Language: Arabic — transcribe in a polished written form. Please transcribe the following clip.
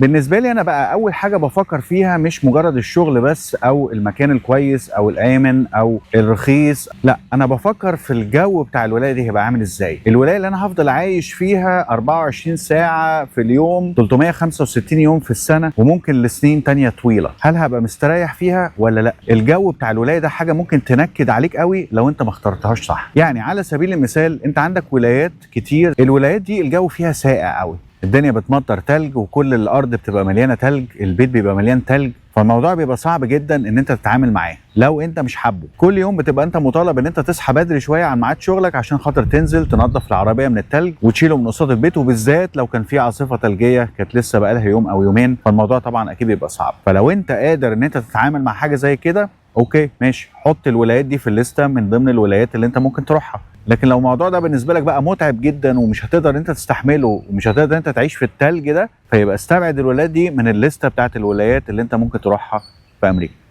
بالنسبة لي أنا بقى أول حاجة بافكّر فيها مش مجرّد الشغل بس أو المكان الكويس أو الآمن أو الرخيص، لأ، أنا بافكّر في الجو بتاع الولاية دي هيبقى عامل إزاي، الولاية اللي أنا هافضل عايش فيها 24 ساعة في اليوم، 365 يوم في السنة وممكن لسنين تانية طويلة، هل هابقى مستريّح فيها والّا لأ؟ الجو بتاع الولاية ده حاجة ممكن تنكد عليك أوي لو أنت ما اخترتهاش صح، يعني على سبيل المثال أنت عندك ولايات كتير، الولايات دي الجو فيها ساقع أوي. الدنيا بتمطر تلج وكل الارض بتبقى مليانه تلج، البيت بيبقى مليان تلج، فالموضوع بيبقى صعب جدا ان انت تتعامل معاه لو انت مش حابه. كل يوم بتبقى انت مطالب ان انت تصحى بدري شويه عن ميعاد شغلك عشان خاطر تنزل تنظف العربيه من التلج وتشيله من قصاد البيت، وبالذات لو كان في عاصفه ثلجيه كانت لسه بقالها يوم او يومين، فالموضوع طبعا اكيد بيبقى صعب. فلو انت قادر ان انت تتعامل مع حاجه زي كده، اوكي ماشي، حط الولايات دي في الليسته من ضمن الولايات اللي انت ممكن تروحها. لكن لو الموضوع ده بالنسبه لك بقى متعب جدا ومش هتقدر انت تستحمله ومش هتقدر انت تعيش في التلج ده، فيبقى استبعد الولايات دي من الليسته بتاعت الولايات اللي انت ممكن تروحها في امريكا.